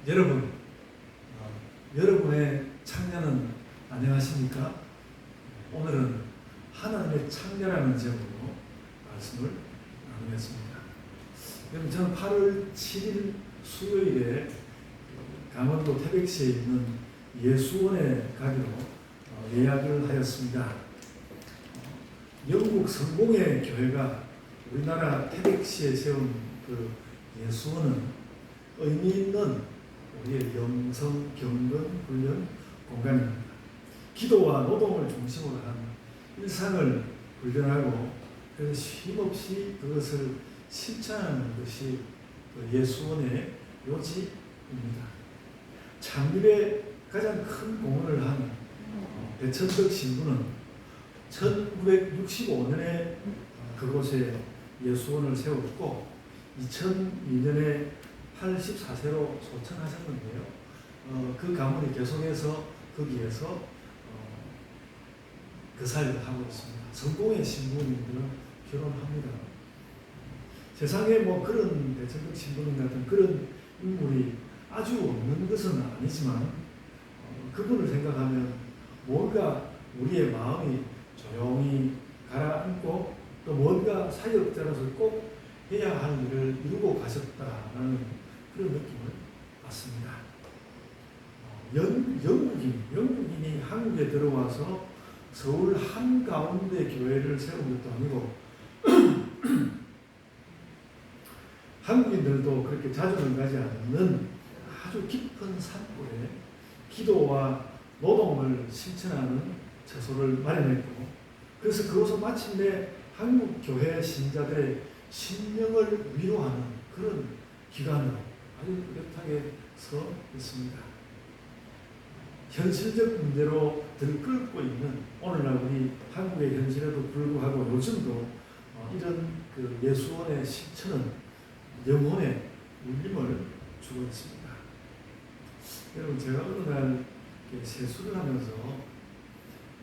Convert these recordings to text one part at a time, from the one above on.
여러분, 여러분의 창녀는 안녕하십니까? 오늘은 하나님의 창녀라는 제목으로 말씀을 나누겠습니다. 여러분, 저는 8월 7일 수요일에 강원도 태백시에 있는 예수원에 가기로 예약을 하였습니다. 영국 성공의 교회가 우리나라 태백시에 세운 그 예수원은 의미 있는 우리의 영성 경건 훈련 공간입니다. 기도와 노동을 중심으로 한 일상을 훈련하고 그래서 쉼없이 그것을 실천하는 것이 그 예수원의 요지입니다. 창립에 가장 큰 공헌을 한 배천덕 신부는 1965년에 그곳에 예수원을 세웠고 2002년에 84세로 소천하셨는데요. 그 가문이 계속해서 거기에서 그 사역을 하고 있습니다. 성공의 신부님들은 결혼합니다. 세상에 뭐 그런 배천덕 신부님 같은 그런 인물이 아주 없는 것은 아니지만 그분을 생각하면 뭔가 우리의 마음이 조용히 가라앉고 또 뭔가 사역자로서 꼭 해야 할 일을 이루고 가셨다는 그런 느낌을 받습니다. 영국인이 한국에 들어와서 서울 한가운데 교회를 세운 것도 아니고 한국인들도 그렇게 자주는 가지 않는 아주 깊은 산골에 기도와 노동을 실천하는 처소를 마련했고 그래서 그곳은 마침내 한국 교회 신자들의 심령을 위로하는 그런 기관으로 아주 뚜렷하게 서 있습니다. 현실적 문제로 들끓고 있는 오늘날 우리 한국의 현실에도 불구하고 요즘도 이런 그 예수원의 실천은 영혼의 울림을 주고 있습니다. 여러분, 제가 어느 날 세수를 하면서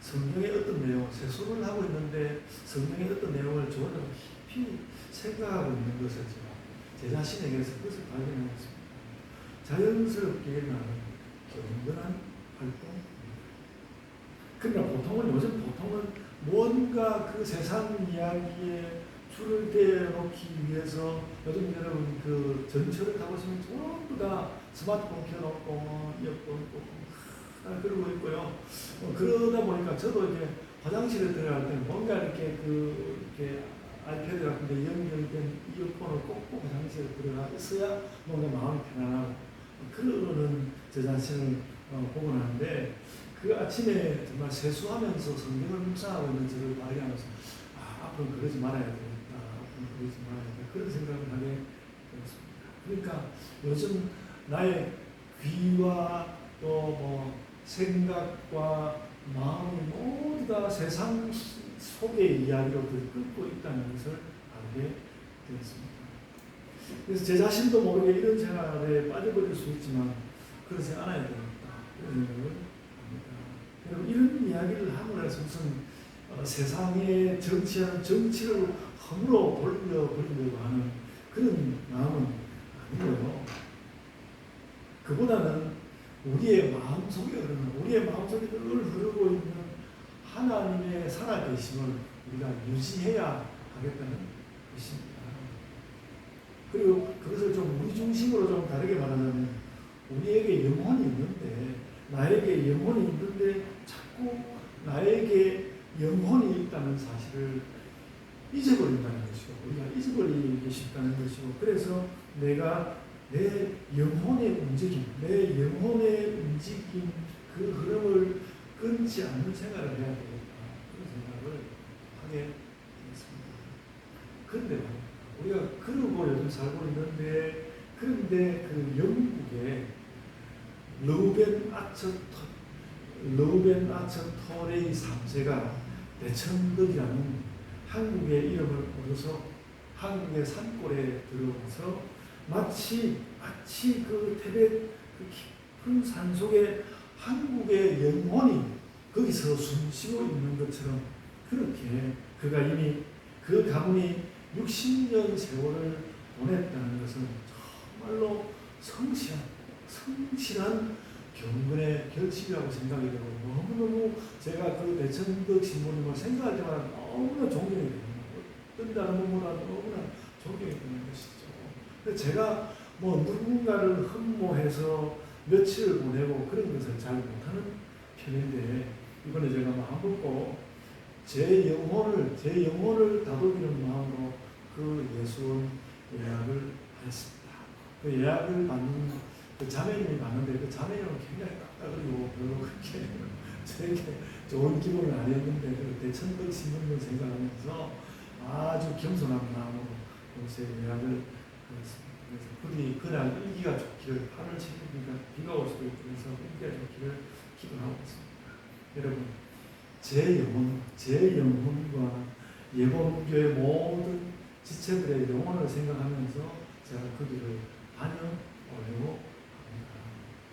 성경의 어떤 내용, 세수를 하고 있는데 성경의 어떤 내용을 저는 깊이 생각하고 있는 것을 제 자신에게서 그것을 발견했습니다. 자연스럽게 나는 경건한 활동입니다. 그러나 보통은 뭔가 그 세상 이야기에 줄을 대놓기 위해서 요즘 여러분 그 전철을 타고 있으면 전부 다 스마트폰 켜놓고 이어폰 꽂고 그러고 있고요. 그러다 보니까 저도 이제 화장실에 들어갈 때 뭔가 이렇게 아이패드 같은 데 연결된 이어폰을 꽂고 화장실에 들어가 있어야 뭔가 마음이 편안하고 그러는 제 자신을 보곤 하는데 그 아침에 정말 세수하면서 성경을 묵상하고 있는 저를 발견하면서 앞으로 그러지 말아야 되겠다. 앞으로 그러지 말아야 되겠다. 그런 생각을 하게 되었습니다. 그러니까 요즘 나의 귀와 또 뭐 생각과 마음이 모두 다 세상 속의 이야기로 들끓고 있다는 것을 알게 되었습니다. 그래서 제 자신도 모르게 이런 생활에 빠져버릴 수 있지만 그러지 않아야 되겠다. 이런 생각을 합니다. 여러분, 이런 이야기를 함으로 해서 무슨 세상에 정치하는 정치를 허물어 버리려고 하는 그런 마음은 아니고요. 그보다는 우리의 마음속에 늘 흐르고 있는 하나님의 살아계심을 우리가 유지해야 하겠다는 것입니다. 그리고 그것을 좀 우리 중심으로 좀 다르게 말하자면 우리에게 영혼이 있는데 나에게 영혼이 있는데 자꾸 나에게 영혼이 있다는 사실을 잊어버린다는 것이고 우리가 잊어버리기 쉽다는 것이고 그래서 내가 내 영혼의 움직임 그 흐름을 끊지 않는 생활을 해야 되겠다. 그런 생각을 하게 됐습니다. 그런데 우리가 그러고 요즘 살고 있는데 그런데 그 영국의 러벤 아처 토레이 3세가 배천덕이라는 한국의 이름을 얻어서 한국의 산골에 들어와서 마치 그 태백 그 깊은 산속에 한국의 영혼이 거기서 숨쉬고 있는 것처럼 그렇게 그가 이미 그 가문이 60년 세월을 보냈다는 것은 정말로 성실한 성실한 경건의 결실이라고 생각이 되고 너무너무 제가 그 대천덕 신부님을 생각할 때마다 너무나 존경이 되는 거예요. 어떤 다른 분보다 너무나 존경이 되는 것이죠. 근데 제가 뭐 누군가를 흠모해서 며칠을 보내고 그런 것을 잘 못하는 편인데 이번에 제가 마음 먹고 제 영혼을 다독이는 마음으로 그 예수원 예약을 했습니다. 그 예약을 받는 그 자매님이 많은데 그 자매님은 굉장히 딱딱하고 별로 그렇게 저에게 좋은 기분은 아니었는데 그 대천덕 신부님을 생각하면서 아주 겸손한 마음으로 제 예약을 했습니다. 그래서 부디 그날 일기가 좋기를 8월 7일이니까 비가 올 수도 있고 그래서 일기가 좋기를 기도하고 있습니다. 여러분 제 영혼과 예봉교의 모든 지체들의 영혼을 생각하면서 제가 그 길을 반영하려고 합니다.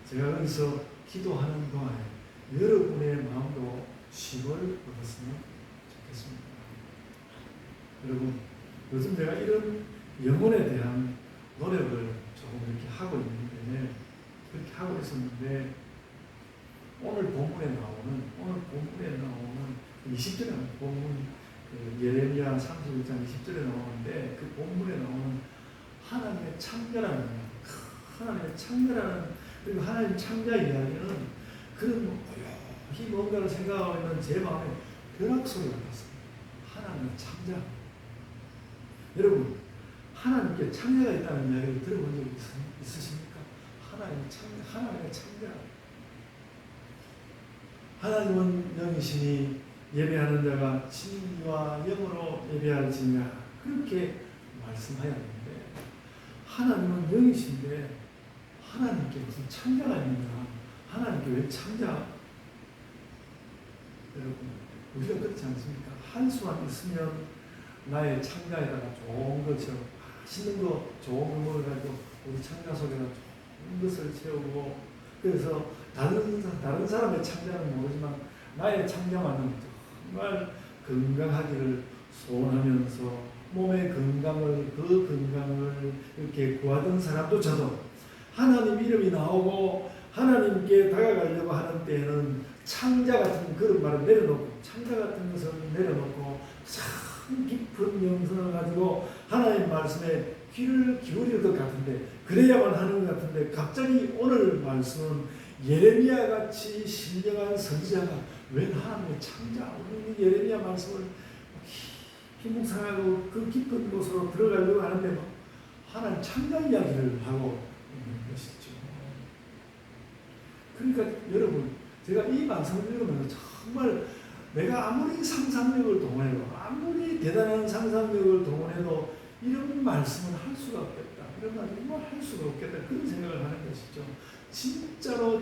제가 여기서 기도하는 동안에 여러분의 마음도 쉼을 얻었으면 좋겠습니다. 여러분 요즘 제가 이런 영혼에 대한 노력을 조금 이렇게 하고 있는데 그렇게 하고 있었는데 오늘 본문에 나오는 20절에 나오는 본문 예레미야 31장 20절에 나오는데 그 본문에 나오는 하나님의 창조라는 그리고 하나님 창조 이야기는 그런 고요히 뭔가를 생각하고 있는 제 마음에 벼락 소리가 났습니다. 하나님의 창조. 여러분 하나님께 창조가 있다는 이야기를 들어본 적 있으십니까? 하나님의 창조. 하나님은 영이시니 예배하는 자가 진리와 영으로 예배할지니라 그렇게 말씀하였는데 하나님은 영이신데 하나님께 무슨 창조가 있는가? 하나님께 왜 창조? 여러분 우리가 그렇지 않습니까? 한 수만 있으면 나의 창자에다가 좋은 것처럼 맛있는 거 좋은 걸 가지고 우리 창자 속에다 좋은 것을 채우고 그래서 다른 사람의 창자는 모르지만 나의 창자만은 정말 건강하기를 소원하면서 몸의 건강을 그 건강을 이렇게 구하던 사람조차도 하나님 이름이 나오고 하나님께 다가가려고 하는 때에는 창자 같은 그런 말을 내려놓고 창자 같은 것을 내려놓고 참 깊은 영성을 가지고 하나님 말씀에 귀를 기울일 것 같은데 그래야만 하는 것 같은데 갑자기 오늘 말씀은 예레미야 같이 신령한 선지자가 웬 하나님의 창자 우리 예레미야 말씀을 깊이 묵상하고 그 깊은 곳으로 들어가려고 하는데 하나님 창자 이야기를 하고 있는 것이죠. 그러니까 여러분 제가 이 말씀을 읽으면서 정말 내가 아무리 상상력을 동원해도 아무리 대단한 상상력을 동원해도 이런 말씀을 할 수가 없겠다. 이런 말씀을 할 수가 없겠다. 그런 생각을 하는 것이죠. 진짜로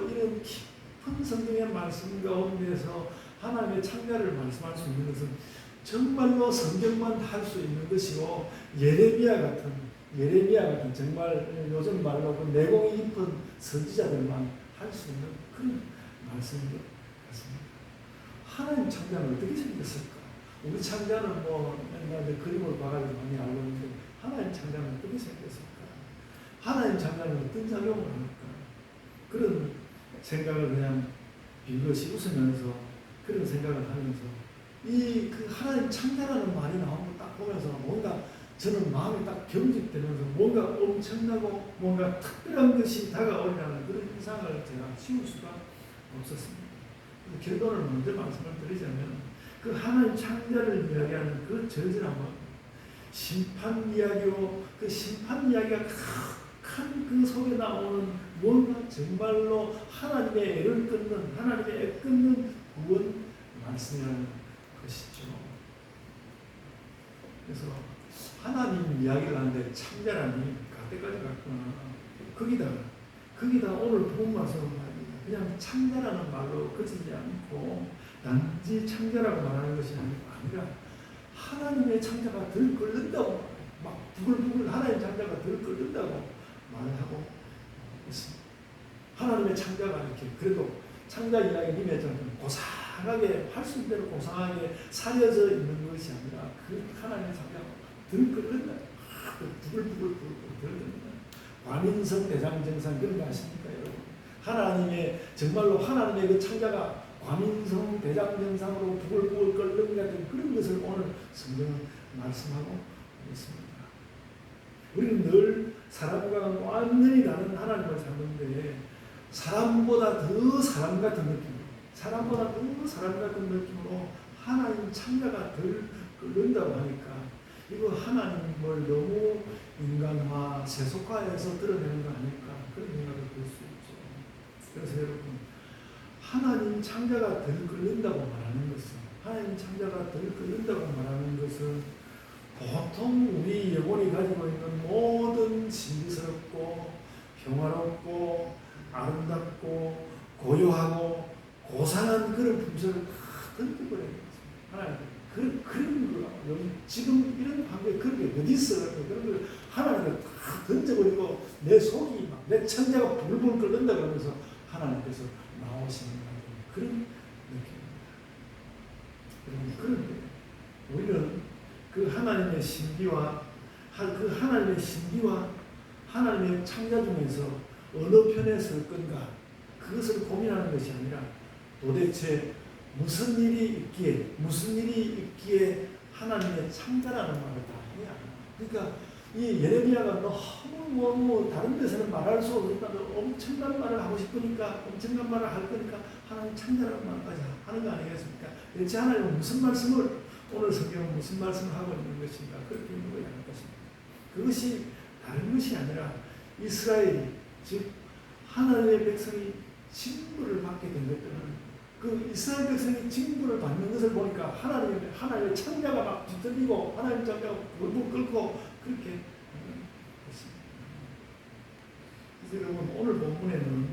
이런 깊은 성경의 말씀 가운데서 하나님의 창자를 말씀할 수 있는 것은 정말로 성경만 할 수 있는 것이고 예레미야 같은 정말 요즘 말로 그 내공이 깊은 선지자들만 할 수 있는 그런 말씀인 것 같습니다. 하나님 창자는 어떻게 생겼을까? 우리 창자는 맨날 그림을 봐가지고 많이 알고 있는데 하나님 창자는 어떻게 생겼을까? 하나님 창자는 어떤 작용을 할까? 그런 생각을 그냥 빙긋이 웃으면서 그런 생각을 하면서 그 하나님 창자라는 말이 나온 걸 딱 보면서 뭔가 저는 마음이 딱 경직되면서 뭔가 엄청나고 뭔가 특별한 것이 다가오리라는 그런 인상을 제가 씌울 수가 없었습니다. 결론을 먼저 말씀을 드리자면 그 하나님 창자를 이야기하는 그 절절한 것 심판 이야기로 그 심판 이야기가 큰 그 속에 나오는 뭔가 정말로 하나님의 애를 끊는 하나님의 애 끊는 구원 말씀이라는 것이죠. 그래서 하나님 이야기를 하는데 창자라니 가때까지 갔구나. 거기다 오늘 본 말씀은 그냥 창자라는 말로 그치지 않고 단지 창자라고 말하는 것이 아니라 하나님의 창자가 덜 끓는다고 막 부글부글 하나님의 창자가 덜 끓는다고 말을 하고 있습니다. 하나님의 창자가 이렇게 그래도 창자 이야기님의 고상하게 할 수 있는 대로 고상하게 살려져 있는 것이 아니라 그 하나님의 창자가 덜 끓는다. 부글부글 덜 끓는다. 과민성 대장정상 그런 거 아십니까, 여러분? 하나님의 정말로 하나님의 그 창자가 과민성 대장정상으로 부글부글 끓는 것 같은 그런 것을 오늘 성경은 말씀하고 있습니다. 우리는 늘 사람과 완전히 다른 하나님을 찾는데 사람보다 더 사람 같은 느낌으로 하나님 창자가 덜 끓는다고 하니까 이거 하나님을 너무 인간화, 세속화해서 드러내는 거 아닐까 그런 생각을 들 수 있죠. 그래서 여러분, 하나님 창자가 덜 끓는다고 말하는 것은 보통 우리 영혼이 가지고 있는 모든 신비스럽고 평화롭고 아름답고 고요하고 고상한 그런 품성을 다 던져버려야 되겠습니다. 하나님 그런 거 지금 이런 관계 그런 게 어디 있어? 그런 걸 하나님을 다 던져버리고 내 속이 막 내 창자가 불불 끓는다 그러면서 하나님께서 나오시는 그런 느낌입니다. 여러분, 그런데 우리는 그 하나님의 신비와 하나님의 창자 중에서 어느 편에 설 건가 그것을 고민하는 것이 아니라 도대체 무슨 일이 있기에 하나님의 창자라는 말을 다 해야 하나. 그러니까 이 예레미야가 너무 다른 데서는 말할 수 없으니까 엄청난 말을 하고 싶으니까 엄청난 말을 할 거니까 하나님 창자라는 말까지 하는 거 아니겠습니까? 대체 하나님은 무슨 말씀을 오늘 성경은 무슨 말씀을 하고 있는 것인가 그렇게 물어야 할 것입니다. 그것이 다른 것이 아니라 이스라엘이 즉 하나님의 백성이 징벌을 받게 된 것들은 그 이스라엘 백성이 징벌을 받는 것을 보니까 하나님의 창자가 막 뒤틀리고 하나님 창자가 불불 끓고 그렇게 하는 것입니다. 그래서 여러분, 오늘 본문에는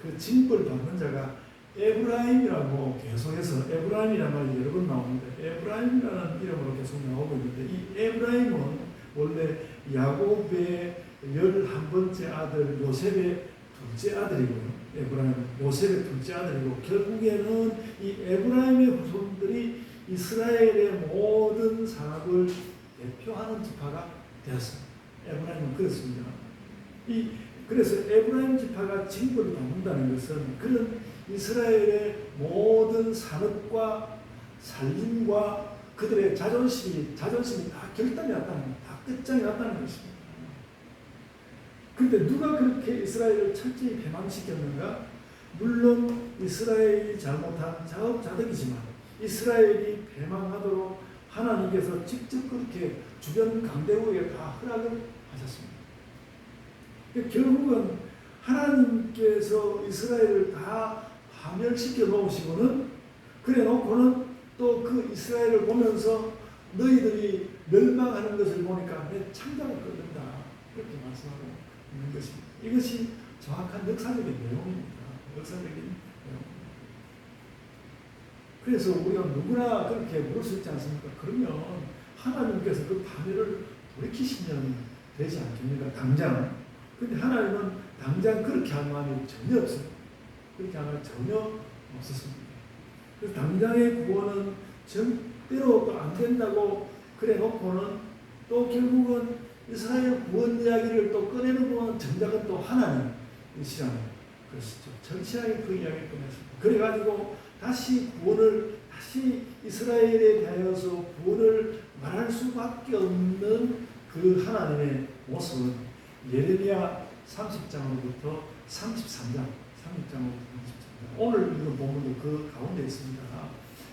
그 징벌 받는 자가 에브라임이라고 계속해서 에브라임이라는 말이 여러 번 나오는데 에브라임이라는 이름으로 계속 나오고 있는데 이 에브라임은 원래 야곱의 11번째 아들 요셉의 둘째 아들이고요. 에브라임은 요셉의 둘째 아들이고 결국에는 이 에브라임의 후손들이 이스라엘의 모든 산업을 대표하는 지파가 되었습니다. 에브라임은 그렇습니다. 그래서 에브라임 지파가 징벌을 받는다는 것은 그런 이스라엘의 모든 산업과 살림과 그들의 자존심이 다 결단이 났다는 것, 다 끝장이 났다는 것입니다. 그런데 누가 그렇게 이스라엘을 철저히 패망시켰는가? 물론 이스라엘이 잘못한 자업자득이지만 이스라엘이 패망하도록 하나님께서 직접 그렇게 주변 강대국에 다 허락을 하셨습니다. 결국은 하나님께서 이스라엘을 다 파멸시켜 놓으시고는 그래 놓고는 또 그 이스라엘을 보면서 너희들이 멸망하는 것을 보니까 내 창자가 끓는다 그렇게 말씀하고 있는 것입니다. 이것이 정확한 역사적인 내용입니다. 역사적인 내용입니다. 그래서 우리가 누구나 그렇게 물을 수 있지 않습니까? 그러면 하나님께서 그 파멸을 돌이키시면 되지 않겠습니까? 당장. 근데 하나님은 당장 그렇게 할 마음이 전혀 없어요. 그렇게 할 마음이 전혀 없었습니다. 그래서 당장의 구원은 절대로 또 안 된다고 그래 놓고는 또 결국은 이스라엘 구원 이야기를 또 꺼내는 전작은 또 하나님이시라는 것이죠. 절실하게 그 이야기를 꺼냈습니다. 그래가지고 다시 이스라엘에 대하여서 구원을 말할 수밖에 없는 그 하나님의 모습은 예레미야 30장으로부터 33장 오늘 읽은 본문도 그 가운데 있습니다.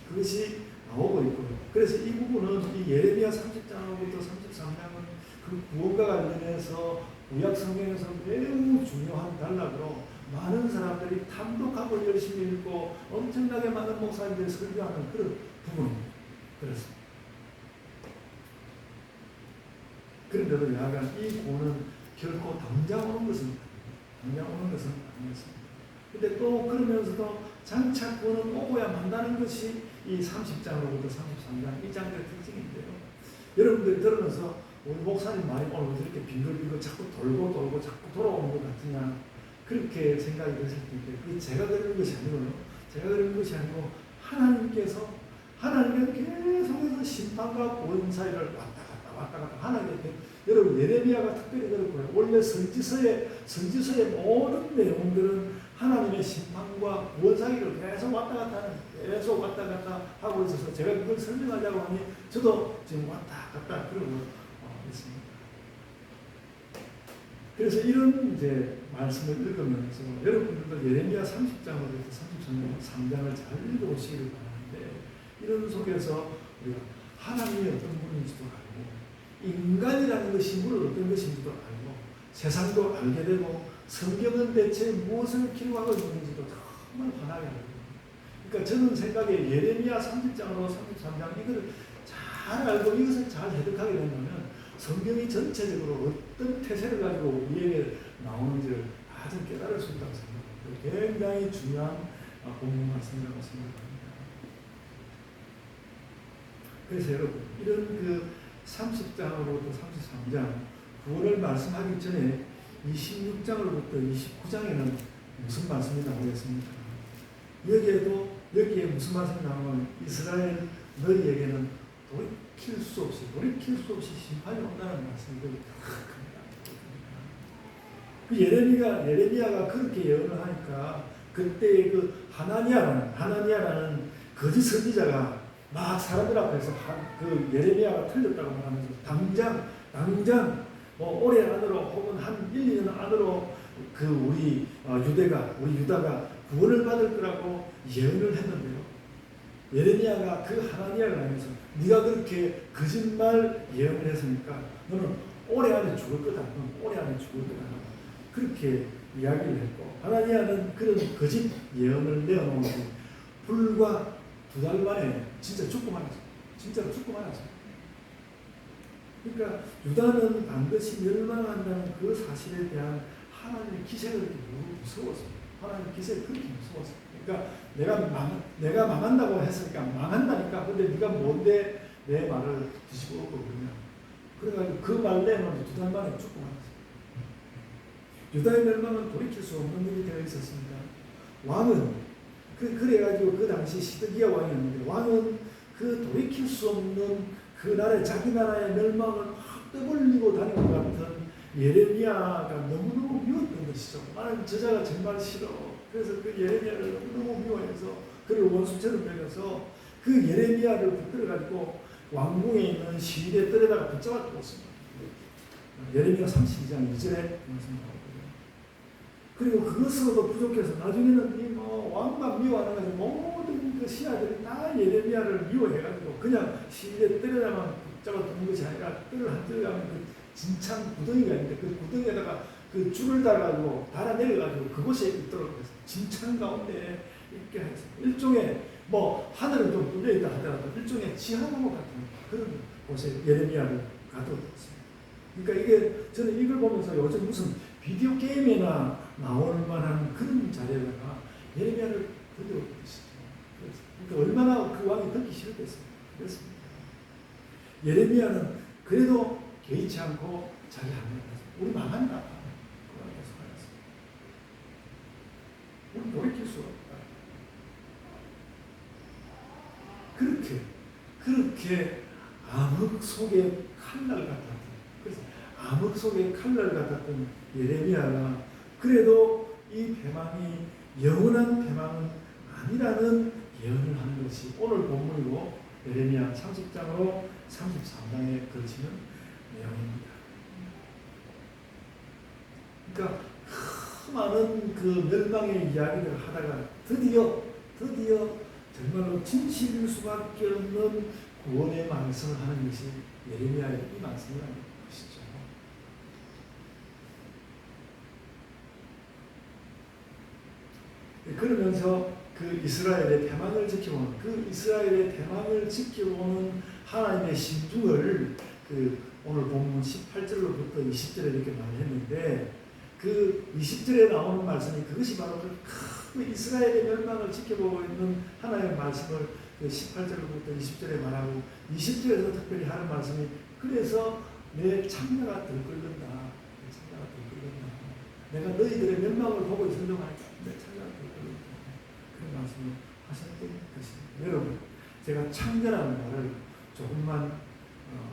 그것이 나오고 있고요. 그래서 이 부분은 이 예레미야 30장으로부터 33장은 그 구원과 관련해서 구약 성경에서 매우 중요한 단락으로 많은 사람들이 탐독하고 열심히 읽고 엄청나게 많은 목사님들이 설교하는 그런 부분입니다. 그렇습니다. 그런데도 야간 이 구원은 결코 당장 오는 것은 아니었습니다. 근데 또 그러면서도 장차 구원은 오고야 만다는 것이 이 30장으로부터 33장 이 장들의 특징인데요. 여러분들이 들으면서 우리 목사님 말이 오늘 왜 이렇게 빙글빙글 자꾸 돌고 자꾸 돌아오는 것 같으냐 그렇게 생각이 드실 때 그게 제가 그러는 것이 아니고 하나님께서 계속해서 심판과 구원 사이를 왔다 갔다 하나님께 여러분 예레미야가 특별히 그렇고요. 원래 선지서의 모든 내용들은 하나님의 심판과 구원 사기를 계속 왔다 갔다 하고 있어서 제가 그걸 설명하려고 하니 저도 지금 왔다 갔다 그러고 있습니다. 그래서 이런 이제 말씀을 읽으면서 여러분들도 예레미야 30장으로 33장을 잘 읽어보시기를 바라는데, 이런 속에서 우리가 하나님이 어떤 분인지도 알고 인간이라는 것이 어떤 것인지도 알고 세상도 알게 되고 성경은 대체 무엇을 기록하고 있는지도 정말 환하게 알고, 그러니까 저는 생각에 예레미야 30장으로 33장 이걸 잘 알고 이것을 잘 해석하게 된다면 성경이 전체적으로 어떤 태세를 가지고 우리에게 나오는지를 아주 깨달을 수 있다고 생각합니다. 굉장히 중요한 본문 말씀이라고 생각합니다. 그래서 여러분, 이런 그 30장으로부터 33장 구원을 말씀하기 전에 26장으로부터 29장에는 무슨 말씀이 나오겠습니까? 여기에 무슨 말씀이 나오면 이스라엘 너희에게는 돌이킬 수 없이 심판이 온다는 말씀이 큽니다. 그 예레미야가 그렇게 예언을 하니까 그때 그 하나니아라는 거짓 선지자가 막 사람들 앞에서 그 예레미야가 틀렸다고 말하면서 당장 뭐 올해 안으로 혹은 한 1, 2년 안으로 그 우리 유다가 구원을 받을 거라고 예언을 했는데요. 예레미야가 그 하나니아를 하면서 네가 그렇게 거짓말 예언을 했으니까 너는 올해 안에 죽을 거다. 그렇게 이야기를 했고, 하나니아는 그런 거짓 예언을 내어놓은 뒤 불과 2달 만에 진짜로 죽고 말았어요. 그러니까 유다는 반드시 멸망한다는 그 사실에 대한 하나님의 기세가 그렇게 무서웠어요. 하나님의 기세가 그렇게 무서웠어요. 그러니까 내가 망한다고 했으니까 망한다니까. 근데 네가 뭔데 내 말을 뒤집어 엎고 그러냐. 그래가지고 그 말 내면 2달 만에 죽고 말았어요. 유다의 멸망은 돌이킬 수 없는 일이 되어 있었습니다. 왕은 그래가지고 그 당시 시드기야 왕이었는데, 왕은 그 돌이킬 수 없는 그 나라의 자기 나라의 멸망을 확 떠벌리고 다닌 것 같은 예레미야가 너무너무 미웠던 것이죠. 나는 저자가 정말 싫어. 그래서 그 예레미야를 너무너무 미워해서 그를 원수처럼 여겨서 그 예레미야를 붙들어가지고 왕궁에 있는 시위대 뜰에다가 붙잡아 두었습니다. 예레미야 32장 2절에 말씀하고, 그리고 그것으로도 부족해서 나중에는 이 왕만 미워하는 것이 모든 그 시아들이 다 예레미야를 미워해가지고 그냥 시위대 뜰에다만 붙잡아 두는 것이 아니라 뜰을 한 뜰 가면 그 진창 구덩이가 있는데 그 구덩이에다가 그 줄을 달아가지고 달아내려가지고 그곳에 있도록 해서 진창 가운데 있게 해서 일종의 하늘은 좀 뚫려있다 하더라도 일종의 지하로모 같은 그런 곳에 예레미야를 가둬뒀습니다. 그러니까 이게 저는 이걸 보면서 요즘 무슨 비디오 게임이나 나올 만한 그런 자리에다가 예레미야를 던져놓은 것이죠. 그러니까 얼마나 그 왕이 듣기 싫었겠습니까? 그렇습니다. 예레미야는 그래도 개의치 않고 자기 하나님 우리 망한다. 우리 돌이킬 수 없다. 그렇게 암흑 속의 칼날 같았던, 그래서 암흑 속의 칼날 같았던 예레미야가 그래도 이 패망이 영원한 패망은 아니라는 예언을 하는 것이 오늘 본문이고 예레미야 30장으로 33장에 걸치는 내용입니다. 그러니까 많은 그 멸망의 이야기들을 하다가 드디어 정말로 진실일 수밖에 없는 구원의 말씀을 하는 것이 예레미야의 이 말씀이라는 것이죠. 그러면서 그 이스라엘의 대망을 지켜보는 하나님의 심중을 오늘 본문 18절로부터 20절에 이렇게 말했는데, 그 20절에 나오는 말씀이 그것이 바로 그 이스라엘의 멸망을 지켜보고 있는 하나님의 말씀을 18절로부터 20절에 말하고 20절에서 특별히 하는 말씀이 그래서 내 창자가 들끓는다. 내가 너희들의 멸망을 보고 있는 동안 내 창자가 들끓는다. 그런 말씀을 하셨던 것입니다. 여러분, 제가 창자라는 말을 조금만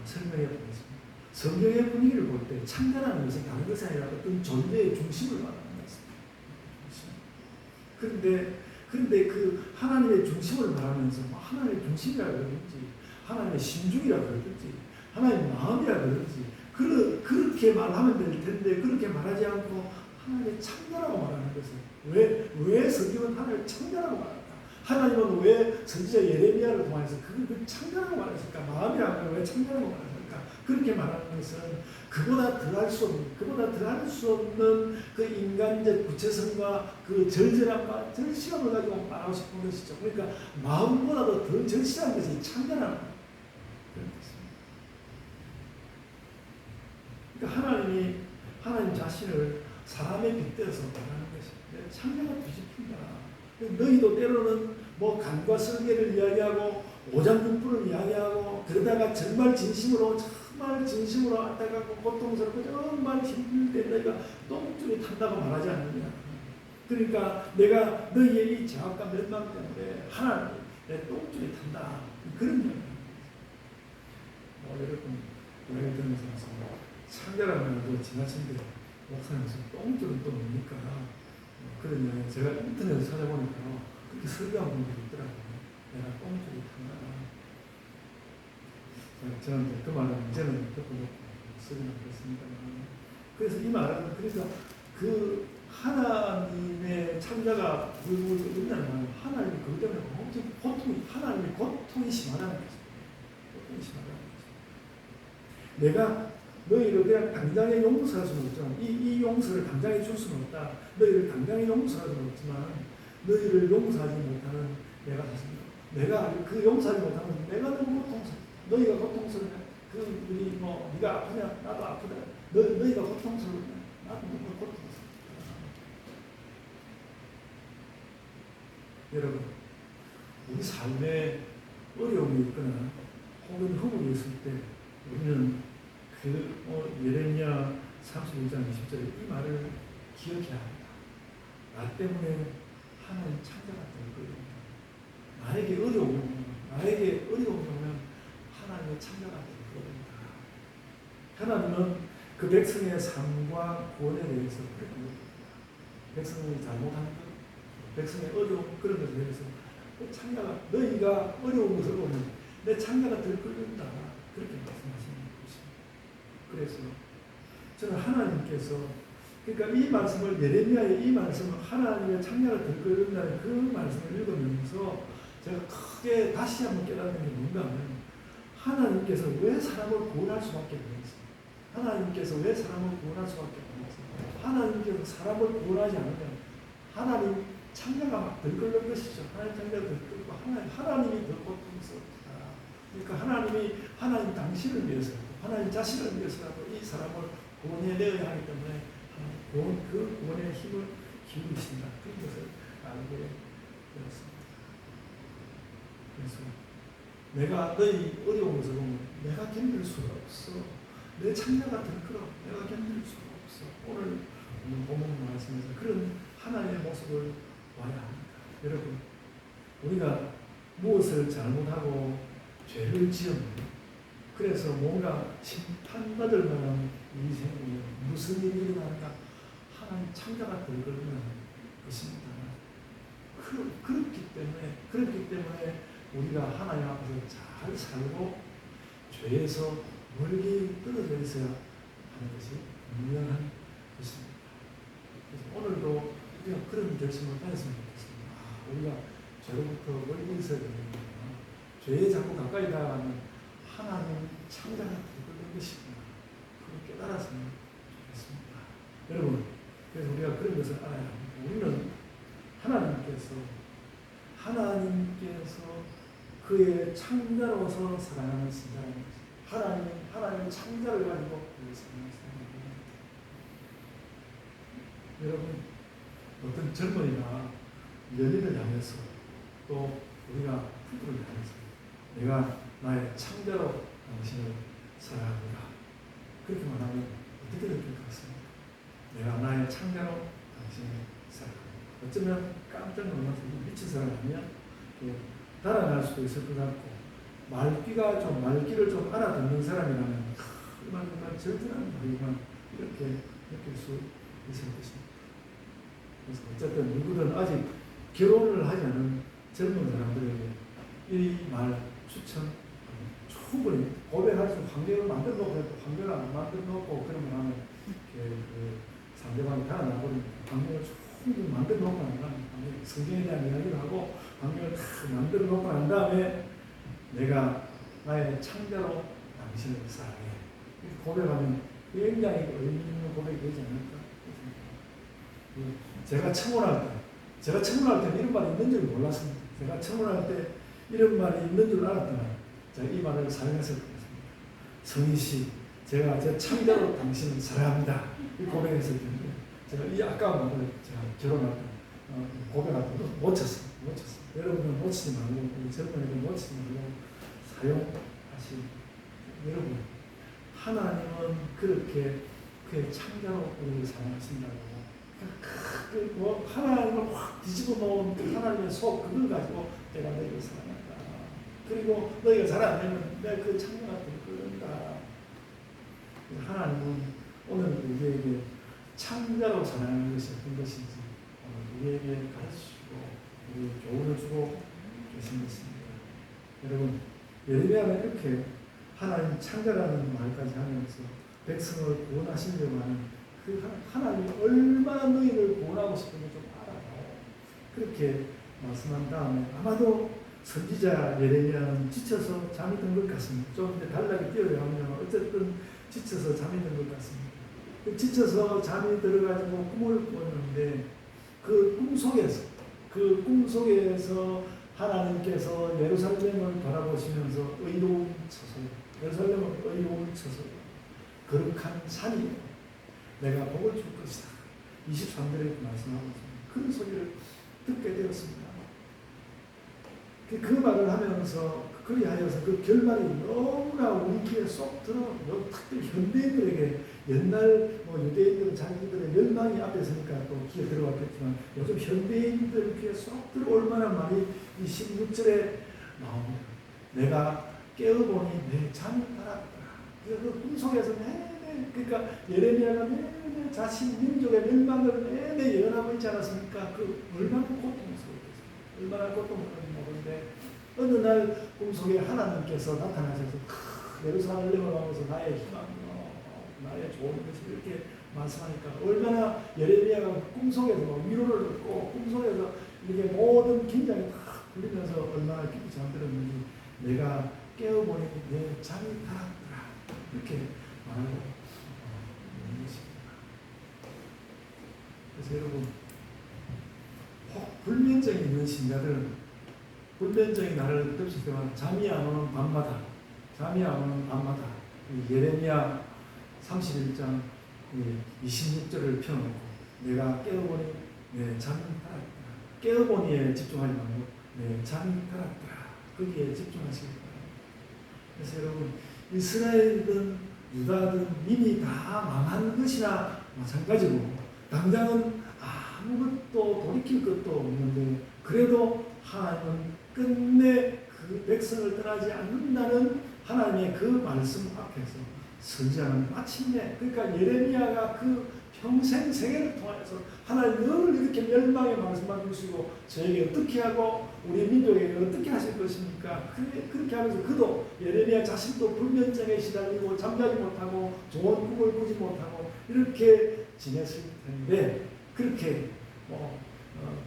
설명해 보겠습니다. 성경의 분위기를 볼 때 창조라는 것은 다른 것이 아니라 어떤 존재의 중심을 말하는 것입니다. 그런데 그 하나님의 중심을 말하면서 하나님의 중심이라 그러든지 하나님의 심중이라 그러든지 하나님의 마음이라 그러든지 그렇게 말하면 될 텐데 그렇게 말하지 않고 하나님의 창조라고 말하는 것은 왜 성경은 하나님의 창조라고 말할까? 하나님은 왜 선지자 예레미야를 통해서 그 창조라고 말했을까? 마음이라고 왜 창조라고 말했을까? 그렇게 말하는 것은 그보다 더할 수 없는 그 인간적 구체성과 그 절절함과 절실함을 가지고 말하고 싶은 것이죠. 그러니까 마음보다도 더 절실한 것이 창조라는 그런 것입니다. 그러니까 하나님 자신을 사람의 빗대어서 말하는 것입니다. 창조가 뒤집힌다. 너희도 때로는 뭐 간과 설계를 이야기하고 오장육부를 이야기하고 그러다가 정말 진심으로 안타깝고 고통스럽고 정말 힘들 때 너희가 똥줄이 탄다고 말하지 않느냐. 그러니까 내가 너희의 이 제약과 멸망 때문에 하나님 내 똥줄이 탄다. 그런 이야기입니다. 여러분 예를 들면서 창조라면 또 지나친데 목사님 똥줄은 또 뭡니까? 그런 이야기 제가 인터넷에 찾아보니까 그렇게 설교한 분들이 있더라고요. 내가 똥줄이 탄다. 저는 그 말은 이제는 듣고 쓰기는 그렇습니다. 그래서 이 말은 그러니까 그 하나님의 창자가 불불 끓는다는 말은 하나님이 그것 때문에 엄청 하나님의 고통이 심하다는 것입니다. 고통이 심하다는 것입니다. 내가 너희를 그냥 당장에 용서할 수는 없지만 이 용서를 당장에 줄 수는 없다. 너희를 당장에 용서할 수는 없지만 너희를 용서하지 못하는 내가 있습니다. 내가 그 용서하지 못하는 내가 너무 고통스럽다. 너희가 고통스러워. 우리 네가 아프냐 나도 아프다. 너희가 고통스러워. 나도 너무 고통스러워. 여러분, 우리 삶에 어려움이 있거나 혹은 허물이 있을 때 우리는 예레미야 31장 20절에 이 말을 기억해야 합니다. 나 때문에 하나님 창자가 될 거예요. 나에게 어려움이 오면 하나님의 창자가 될 겁니다. 하나님은 그 백성의 삶과 구원에 대해서 그렇게 얘기합니다. 백성이 잘못한 것, 백성의 어려움 그런 것에 대해서 창자가 너희가 어려운 것을 보면 내 창자가 될 거다 그렇게 말씀하시는 것입니다. 그래서 저는 하나님께서 그러니까 이 말씀을 예레미야의 이 말씀을 하나님의 창자가 될 거다는 그 말씀을 읽으면서 제가 크게 다시 한번 깨닫는 게 뭔가 하면 하나님께서 왜 사람을 구원할 수밖에 없는지 하나님께서 왜 사람을 구원할 수밖에 없는지 하나님께서 사람을 구원하지 않으면 하나님 창자가 막 들끓는 것이죠. 하나님 창자가 들끓고 하나님이 더 고통스럽다. 그러니까 하나님 당신을 위해서라도 하나님 자신을 위해서라도 이 사람을 구원해내야 하기 때문에 그 구원의 힘을 기울이신다. 그런 것을 알게 되었습니다. 그래서 내가 너희 어려운 것을 보면 내가 견딜 수가 없어. 내 창자가 들끓어. 내가 견딜 수가 없어. 오늘 본문 말씀에서 그런 하나님의 모습을 봐야 합니다. 여러분, 우리가 무엇을 잘못하고 죄를 지으면 그래서 뭔가 심판받을 만한 일이 생기면 무슨 일이 일어나는가? 하나님 창자가 들끓는 것입니다. 그렇기 때문에 우리가 하나님 앞에서 잘 살고 죄에서 멀리 떨어져 있어야 하는 것이 분명한 것입니다. 그래서 오늘도 우리가 그런 결심을 가졌으면 좋겠습니다. 우리가 죄로부터 멀리 있어야 되는구나. 죄에 자꾸 가까이 다가가면 하나님 창자가 들끓는 것이구나. 그걸 깨달았으면 좋겠습니다. 여러분, 그래서 우리가 그런 것을 알아야 합니다. 우리는 하나님께서 그의 창자로서 사랑하는 신자입니다. 하나님의 창자를 가지고 그를 사랑하는 사람입니다. 여러분, 어떤 젊은이가 연인을 향해서 또 우리가 부부를 향해서 내가 나의 창자로 당신을 사랑합니다. 그렇게 말하면 어떻게 느낄 것 같습니까? 내가 나의 창자로 당신을 사랑합니다. 어쩌면 깜짝 놀라서 미친 사람 아니야? 달아날 수도 있을 것 같고 말귀를 좀 알아듣는 사람이라면 그만 절대라는 말이구나 이렇게 느낄 수 있을 것입니다. 그래서 어쨌든 누구든 아직 결혼을 하지 않은 젊은 사람들에게 이 말 추천 충분히 고백할 수 환경을 만들어 놓고 환경을 안 만들어 놓고 그러면 하면 그 상대방이 달아나버리니까 환경을 충분히 만들어 놓고 난 다음에 성경에 대한 이야기를 하고 환경을 다 만들어 놓고 난 다음에 내가 나의 창자로 당신을 사랑해 이렇게 고백하면 굉장히 의미 있는 고백이 되지 않을까 제가 청혼할 때는 이런 말이 있는 줄 몰랐습니다. 제가 청혼할 때 이런 말이 있는 줄 알았더니 제가 이 말을 사용했을 것입니다. 성희 씨, 제가 제 창자로 당신을 사랑합니다. 이 고백했을 텐데 제가 이 아까운 말을 제가 결혼할 때 고백할 때도 못 쳤어요. 여러분은 놓치지 말고 우리 젊은이들 놓치지 말고 사용하시. 여러분 하나님은 그렇게 그의 창자로 우리를 사랑하신다고. 뭐 하나님을 확 뒤집어 놓은 그 하나님의 속 그걸 가지고 내가 너희를 사랑한다. 그리고 너희가 잘 안 되면 내가 그 창자가 될 거다. 하나님은 오늘 우리에게 창자로 사랑하는 것이 어떤 것인지 우리에게 가르치시고 우리 교훈을 주고 계신 것입니다. 여러분 예레미야는 이렇게 하나님 창자라는 말까지 하면서 백성을 구원하시려고 하는 그 하나님이 얼마나 너희를 구원하고 싶은지 좀 알아요. 그렇게 말씀한 다음에 아마도 선지자 예레미야는 지쳐서 잠이 든 것 같습니다. 좀 이제 단락이 뛰어야 하면 어쨌든 지쳐서 잠이 든 것 같습니다. 지쳐서 잠이 들어가지고 꿈을 꿨는데 그 꿈 속에서 하나님께서 예루살렘을 바라보시면서 의로운 처소요. 예루살렘은 의로운 처소요. 거룩한 산이요. 내가 복을 줄 것이다. 23절에 말씀하고 있습니다. 그런 소리를 듣게 되었습니다. 그 말을 하면서 그리하여서 그 결말이 너무나 우리 귀에 쏙 들어. 특히 현대인들에게 옛날 유대인들은 자기들의 멸망이 앞에 서니까 또 귀에 들어왔겠지만 요즘 현대인들 귀에 쏙 들어올 만한 말이 이 16절에 나옵니다. 내가 깨어보니 내 잠이 달았다. 그 꿈속에서 그러니까 예레미야가 내내 자신 민족의 멸망을 내내 예언하고 있지 않았습니까? 그 얼마나 고통스러웠겠어요. 얼마나 고통스러운지 모르는데 어느 날 꿈속에 하나님께서 나타나셔서 예루살렘을 보면서 나의 희망이요, 나의 좋은 것을 이렇게 말씀하니까 얼마나 예레미야가 꿈속에서 위로를 얻고 꿈속에서 이렇게 모든 긴장이 다 풀리면서 얼마나 깊이 잠들었는지 내가 깨어보니 내 잠이 달았더라 이렇게 말하고 그래서 여러분 불면증이 있는 신자들은 불면증이 나를 덮칠 때마다 잠이 안 오는 밤마다 예레미야 31장 26절을 펴놓고 내가 깨어보니 내 잠이 달았더라. 깨어보니에 집중하지 말고 내 잠이 달았더라. 거기에 집중하시기 바랍니다. 그래서 여러분 이스라엘이든 유다든 이미 다 망한 것이나 마찬가지고 당장은 아무것도 돌이킬 것도 없는데 그래도 하나님은 끝내 그 백성을 떠나지 않는다는 하나님의 그 말씀 앞에서 선지자는 마침내 그러니까 예레미야가 그 평생 세계를 통해서 하나님 늘 이렇게 멸망의 말씀만 주시고 저에게 어떻게 하고 우리 민족에게 어떻게 하실 것입니까? 그렇게 하면서 그도 예레미야 자신도 불면증에 시달리고 잠자지 못하고 좋은 꿈을 꾸지 못하고 이렇게 지냈을 텐데 그렇게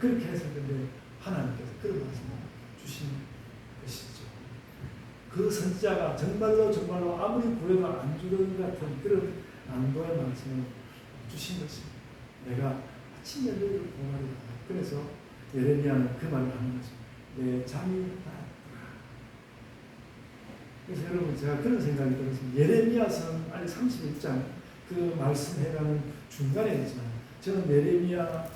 했을 텐데 하나님께서 그런 말씀을 주신 것이죠. 그 선지자가 정말로 아무리 구해도 안 주는 같은 그런 안도의 말씀을 주신 것입니다. 내가 아침에 너희를 구원하리라. 그래서 예레미야는 그 말을 하는 것입니다. 내 잠이 달았더라. 그래서 여러분 제가 그런 생각이 들었습니다. 예레미야서는 아니 31장 그 말씀해가는 중간에 있지만 저는 예레미야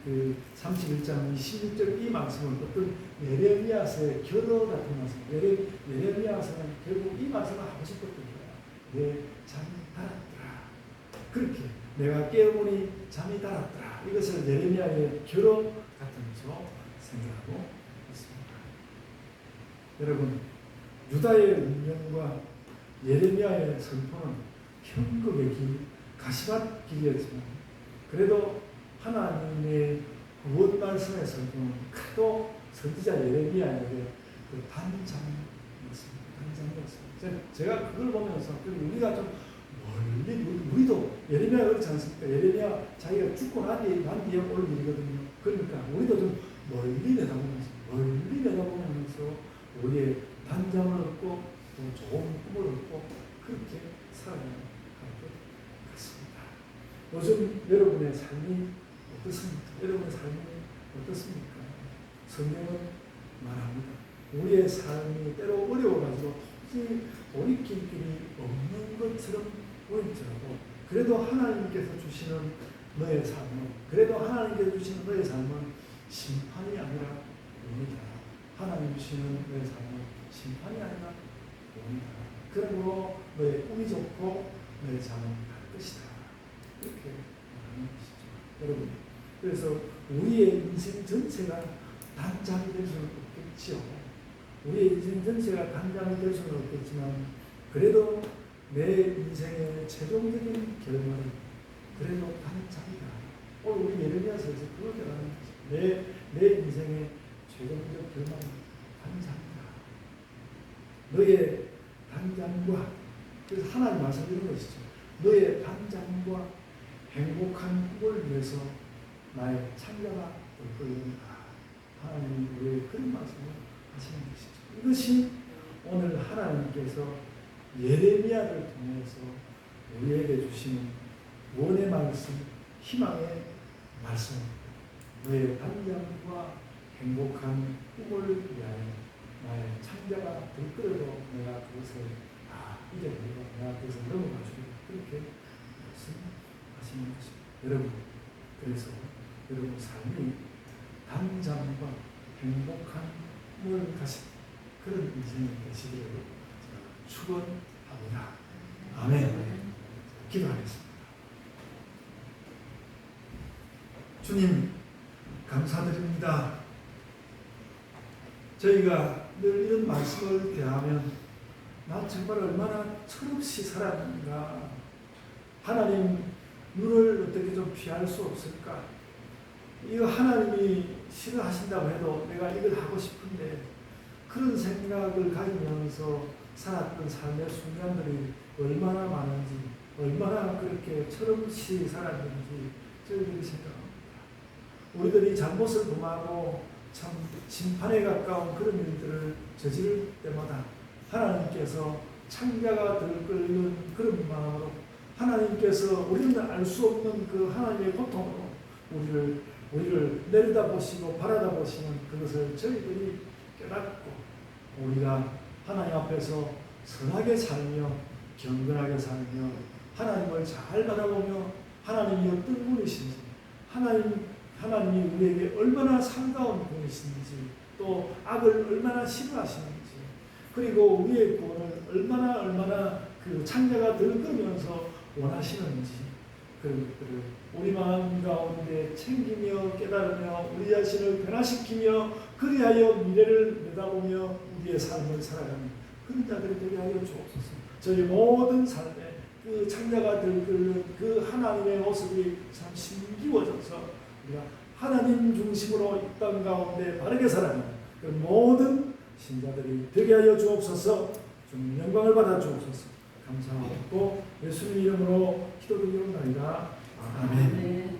그 31장 16절 이 말씀을 어떤 예레미야서의 결어 같은 말씀. 예레미야서는 결국 이 말씀을 하고 싶었던 거야. 내 잠이 달았더라. 그렇게 내가 깨어보니 잠이 달았더라. 이것을 예레미야의 결어 같으면서 생각하고 있습니다. 여러분 유다의 운명과 예레미야의 선포는 천국의 길, 가시밭 길이었지만 그래도 하나님의 구원 말씀의 선포는 그래도 선지자 예레미야에게 그 단장이었습니다. 단장이었습니다. 제가 그걸 보면서 우리가 좀 멀리 우리도 예레미야 그렇지 않습니까? 예레미야 자기가 죽고 난 뒤에 올 일이거든요. 그러니까 우리도 좀 멀리 내다보면서 우리의 단장을 얻고 또 좋은 꿈을 얻고 그렇게 살아가는 것 같습니다. 요즘 여러분의 삶이 어떻습니까? 여러분의 삶이 어떻습니까? 성경은 말합니다. 우리의 삶이 때로 어려워가지고 도저히 돌이킬 길이 없는 것처럼 보일지라도 그래도 하나님께서 주시는 너의 삶은 심판이 아니라 원이다. 하나님 주시는 너의 삶은 심판이 아니라 원이다. 그러므로 너의 꿈이 좋고 너의 삶은 갈 것이다. 이렇게 말하는 것이죠. 여러분, 그래서 우리의 인생 전체가 단장이 될 수는 없겠지요. 우리의 인생 전체가 단장이 될 수는 없겠지만 그래도 내 인생의 최종적인 결말은 그래도 단장이다. 오늘 우리 예레미야서에서 그걸 깨닫는 거죠. 내 인생의 최종적 결말은 단장이다. 너의 단장과 그래서 하나님 말씀 이런 것이죠. 너의 단장과 행복한 꿈을 위해서 나의 창자가 될 것이다. 하나님이 우리의 그런 말씀을 하시는 것이죠. 이것이 오늘 하나님께서 예레미야를 통해서 우리에게 주시는 원의 말씀, 희망의 말씀입니다. 너의 단장과 행복한 꿈을 위하여 나의 창자가 들끓어도 내가 그것을 다 이겨내고 내가 그것을 넘어가주리라. 그렇게 말씀하시는 것입니다. 여러분, 그래서 여러분 삶이 단장과 행복한 꿈을 가진 그런 인생이 되시기를 축원합니다. 아멘. 기도하겠습니다. 주님 감사드립니다. 저희가 늘 이런 말씀을 대하면 나 정말 얼마나 철없이 살았는가. 하나님 눈을 어떻게 좀 피할 수 없을까. 이거 하나님이 싫어하신다고 해도 내가 이걸 하고 싶은데 그런 생각을 가지면서 살았던 삶의 순간들이 얼마나 많은지 얼마나 그렇게 철없이 살았는지 저희들이 생각합니다. 우리들이 잘못을 범하고 참 심판에 가까운 그런 일들을 저지를 때마다 하나님께서 창자가 들끓는 그런 마음으로 하나님께서 우리는 알 수 없는 그 하나님의 고통으로 우리를 내려다보시고 바라다보시는 그것을 저희들이 깨닫고 우리가 하나님 앞에서 선하게 살며 경건하게 살며 하나님을 잘 바라보며 하나님이 어떤 분이신지 하나님이 우리에게 얼마나 상가운 분이신지 또 악을 얼마나 싫어하시는지 그리고 우리의 구원을 얼마나 그 창자가 들끓으면서 원하시는지 그런 것들을 우리 마음 가운데 챙기며 깨달으며 우리 자신을 변화시키며 그리하여 미래를 내다보며 우리의 삶을 살아가는 그런 자들이 되게 하여 주옵소서. 저희 모든 삶에 그 창자가 들끓는 그 하나님의 모습이 참 심기워져서 우리가 하나님 중심으로 이 땅 가운데 바르게 살아가는 그 모든 신자들이 되게 하여 주옵소서. 좀 영광을 받아 주옵소서. 감사하고 예수님 이름으로 기도드리옵나이다. 아멘.